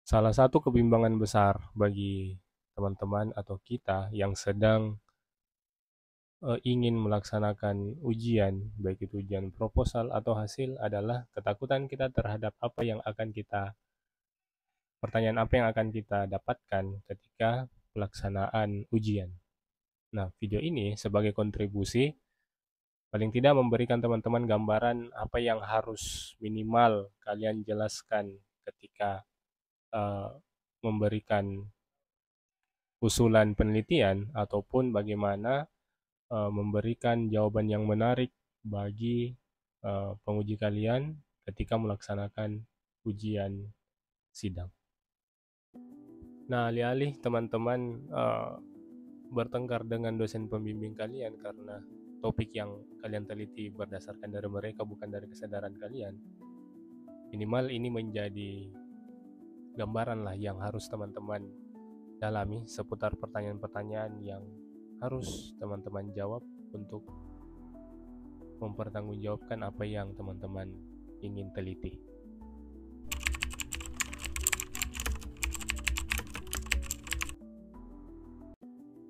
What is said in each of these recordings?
Salah satu kebimbangan besar bagi teman-teman atau kita yang sedang ingin melaksanakan ujian, baik itu ujian proposal atau hasil, adalah ketakutan kita terhadap pertanyaan apa yang akan kita dapatkan ketika pelaksanaan ujian. Nah, video ini sebagai kontribusi paling tidak memberikan teman-teman gambaran apa yang harus minimal kalian jelaskan ketika eh, memberikan usulan penelitian ataupun bagaimana memberikan jawaban yang menarik bagi penguji kalian ketika melaksanakan ujian sidang. Nah, alih-alih teman-teman bertengkar dengan dosen pembimbing kalian karena topik yang kalian teliti berdasarkan dari mereka bukan dari kesadaran kalian, minimal ini menjadi gambaran lah yang harus teman-teman dalami seputar pertanyaan-pertanyaan yang harus teman-teman jawab untuk mempertanggungjawabkan apa yang teman-teman ingin teliti.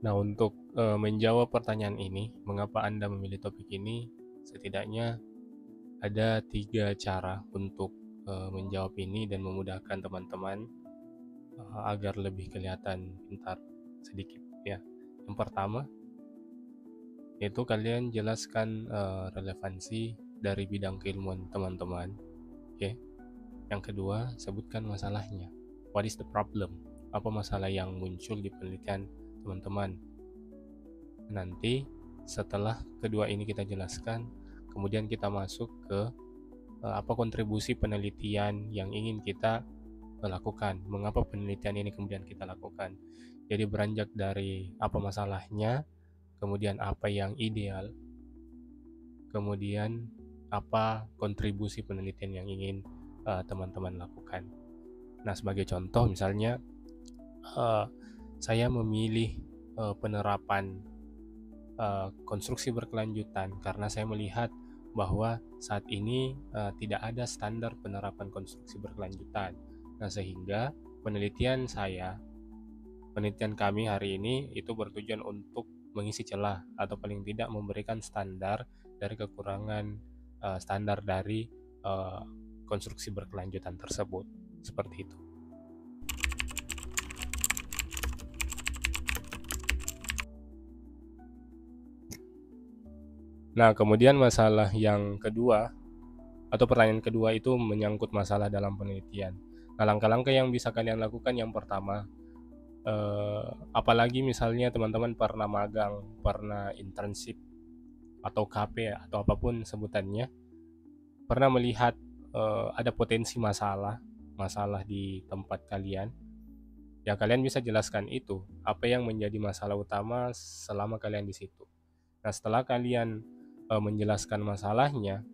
Nah, untuk menjawab pertanyaan ini, mengapa Anda memilih topik ini, setidaknya ada 3 cara untuk menjawab ini dan memudahkan teman-teman agar lebih kelihatan pintar sedikit ya. Yang pertama, yaitu kalian jelaskan relevansi dari bidang keilmuan teman-teman. Oke. Yang kedua, sebutkan masalahnya. What is the problem? Apa masalah yang muncul di penelitian teman-teman? Nanti setelah kedua ini kita jelaskan, kemudian kita masuk ke apa kontribusi penelitian yang ingin kita lakukan. Mengapa penelitian ini kemudian kita lakukan? Jadi beranjak dari apa masalahnya, kemudian apa yang ideal, kemudian apa kontribusi penelitian yang ingin teman-teman lakukan. Nah, sebagai contoh misalnya saya memilih penerapan konstruksi berkelanjutan karena saya melihat bahwa saat ini tidak ada standar penerapan konstruksi berkelanjutan. Nah, sehingga penelitian kami hari ini itu bertujuan untuk mengisi celah atau paling tidak memberikan standar dari kekurangan standar dari konstruksi berkelanjutan tersebut. Seperti itu. Nah, kemudian masalah yang kedua atau pertanyaan kedua itu menyangkut masalah dalam penelitian. Nah, langkah-langkah yang bisa kalian lakukan yang pertama, apalagi misalnya teman-teman pernah magang, pernah internship atau KP atau apapun sebutannya, pernah melihat ada potensi masalah di tempat kalian, ya kalian bisa jelaskan itu, apa yang menjadi masalah utama selama kalian di situ. Nah, setelah kalian menjelaskan masalahnya,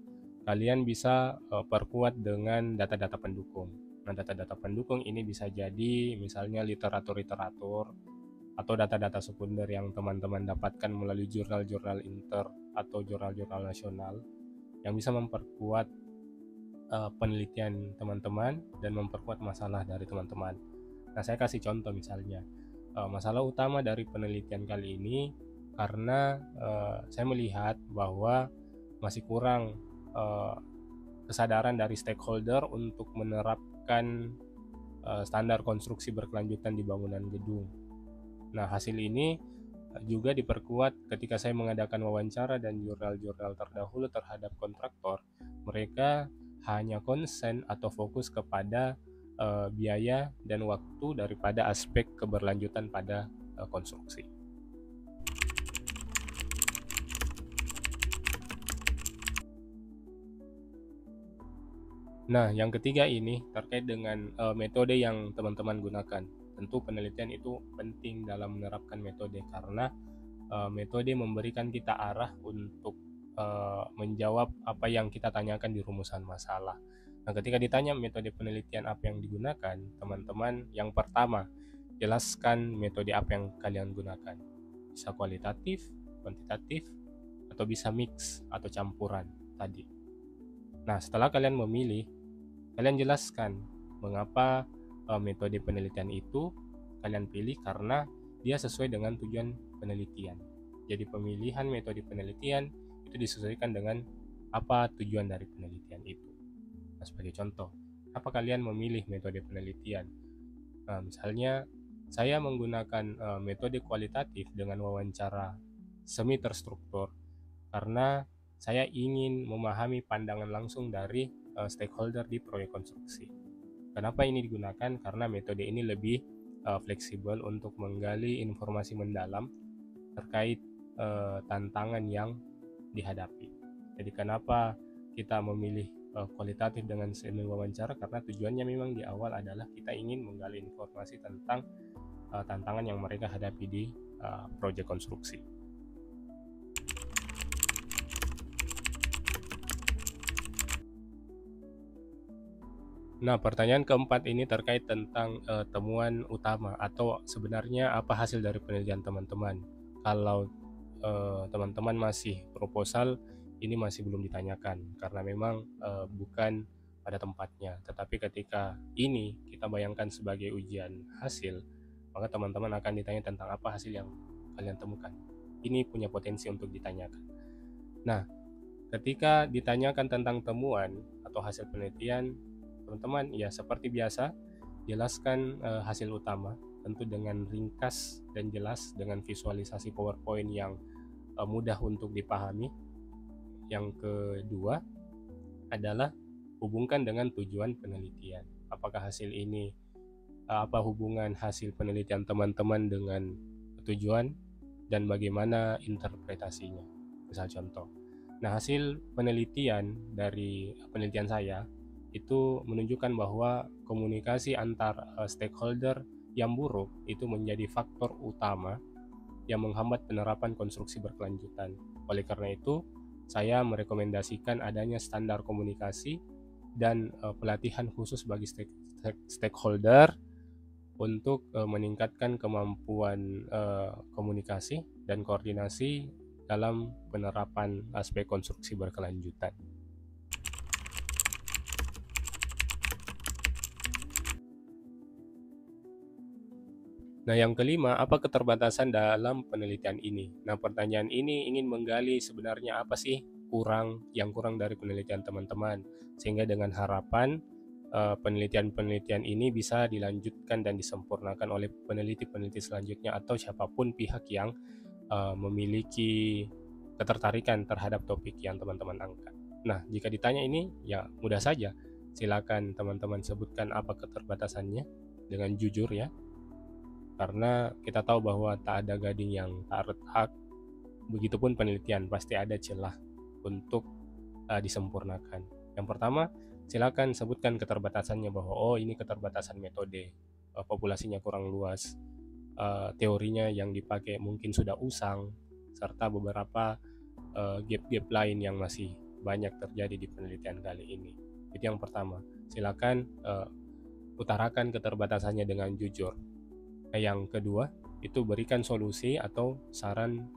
kalian bisa perkuat dengan data-data pendukung. Nah, data-data pendukung ini bisa jadi misalnya literatur-literatur atau data-data sekunder yang teman-teman dapatkan melalui jurnal-jurnal inter atau jurnal-jurnal nasional yang bisa memperkuat penelitian teman-teman dan memperkuat masalah dari teman-teman. Nah, saya kasih contoh misalnya, masalah utama dari penelitian kali ini karena saya melihat bahwa masih kurang kesadaran dari stakeholder untuk menerapkan standar konstruksi berkelanjutan di bangunan gedung. Nah, hasil ini juga diperkuat ketika saya mengadakan wawancara dan jurnal-jurnal terdahulu terhadap kontraktor. Mereka hanya konsen atau fokus kepada biaya dan waktu daripada aspek keberlanjutan pada konstruksi. Nah, yang ketiga ini terkait dengan metode yang teman-teman gunakan. Tentu penelitian itu penting dalam menerapkan metode karena metode memberikan kita arah untuk menjawab apa yang kita tanyakan di rumusan masalah. Nah, ketika ditanya metode penelitian apa yang digunakan, teman-teman yang pertama, jelaskan metode apa yang kalian gunakan. Bisa kualitatif, kuantitatif, atau bisa mix atau campuran tadi. Nah, setelah kalian memilih, kalian jelaskan mengapa metode penelitian itu kalian pilih karena dia sesuai dengan tujuan penelitian. Jadi pemilihan metode penelitian itu disesuaikan dengan apa tujuan dari penelitian itu. Nah, sebagai contoh, apa kalian memilih metode penelitian? Nah, misalnya saya menggunakan metode kualitatif dengan wawancara semi terstruktur karena saya ingin memahami pandangan langsung dari stakeholder di proyek konstruksi. Kenapa ini digunakan? Karena metode ini lebih fleksibel untuk menggali informasi mendalam terkait tantangan yang dihadapi. Jadi kenapa kita memilih kualitatif dengan semi wawancara? Karena tujuannya memang di awal adalah kita ingin menggali informasi tentang tantangan yang mereka hadapi di proyek konstruksi. Nah, pertanyaan keempat ini terkait tentang temuan utama atau sebenarnya apa hasil dari penelitian teman-teman. Kalau teman-teman masih proposal, ini masih belum ditanyakan karena memang bukan pada tempatnya. Tetapi ketika ini kita bayangkan sebagai ujian hasil, maka teman-teman akan ditanya tentang apa hasil yang kalian temukan. Ini punya potensi untuk ditanyakan. Nah, ketika ditanyakan tentang temuan atau hasil penelitian, teman-teman ya seperti biasa jelaskan hasil utama, tentu dengan ringkas dan jelas dengan visualisasi PowerPoint yang mudah untuk dipahami. Yang kedua adalah hubungkan dengan tujuan penelitian. Apakah hasil ini apa hubungan hasil penelitian teman-teman dengan tujuan dan bagaimana interpretasinya. Misal contoh. Nah, hasil penelitian dari penelitian saya itu menunjukkan bahwa komunikasi antar stakeholder yang buruk itu menjadi faktor utama yang menghambat penerapan konstruksi berkelanjutan. Oleh karena itu, saya merekomendasikan adanya standar komunikasi dan pelatihan khusus bagi stakeholder untuk meningkatkan kemampuan komunikasi dan koordinasi dalam penerapan aspek konstruksi berkelanjutan. Nah, yang kelima, apa keterbatasan dalam penelitian ini? Nah, pertanyaan ini ingin menggali sebenarnya apa sih yang kurang dari penelitian teman-teman, sehingga dengan harapan penelitian-penelitian ini bisa dilanjutkan dan disempurnakan oleh peneliti-peneliti selanjutnya atau siapapun pihak yang memiliki ketertarikan terhadap topik yang teman-teman angkat. Nah, jika ditanya ini, ya mudah saja. Silakan teman-teman sebutkan apa keterbatasannya dengan jujur ya. Karena kita tahu bahwa tak ada gading yang tak retak, begitupun penelitian pasti ada celah untuk disempurnakan. Yang pertama, silakan sebutkan keterbatasannya bahwa ini keterbatasan metode, populasinya kurang luas, teorinya yang dipakai mungkin sudah usang, serta beberapa gap-gap lain yang masih banyak terjadi di penelitian kali ini. Itu yang pertama, silakan utarakan keterbatasannya dengan jujur. Yang kedua, itu berikan solusi atau saran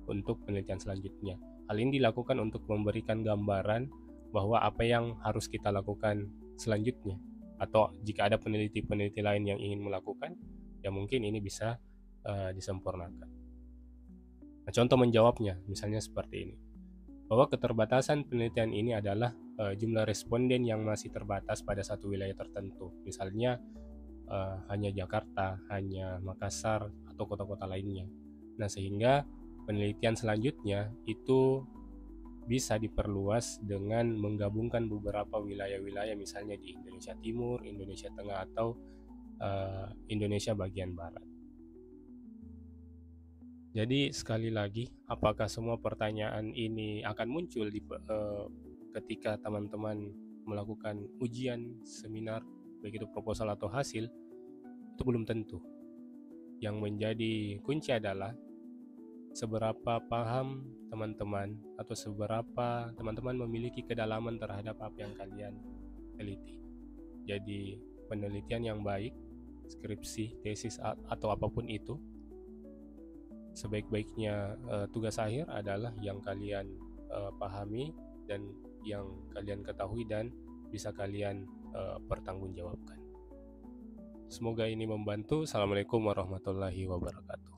untuk penelitian selanjutnya. Hal ini dilakukan untuk memberikan gambaran bahwa apa yang harus kita lakukan selanjutnya. Atau jika ada peneliti-peneliti lain yang ingin melakukan, ya mungkin ini bisa disempurnakan. Nah, contoh menjawabnya, misalnya seperti ini. Bahwa keterbatasan penelitian ini adalah jumlah responden yang masih terbatas pada satu wilayah tertentu. Misalnya, hanya Jakarta, hanya Makassar, atau kota-kota lainnya. Nah, sehingga penelitian selanjutnya itu bisa diperluas dengan menggabungkan beberapa wilayah-wilayah, misalnya di Indonesia Timur, Indonesia Tengah, atau Indonesia bagian Barat. Jadi sekali lagi, apakah semua pertanyaan ini akan muncul ketika teman-teman melakukan ujian, seminar, baik itu proposal atau hasil? Itu belum tentu. Yang menjadi kunci adalah seberapa paham teman-teman atau seberapa teman-teman memiliki kedalaman terhadap apa yang kalian teliti. Jadi penelitian yang baik, skripsi, tesis, atau apapun itu, sebaik-baiknya tugas akhir adalah yang kalian pahami dan yang kalian ketahui dan bisa kalian pertanggungjawabkan. Semoga ini membantu. Assalamualaikum warahmatullahi wabarakatuh.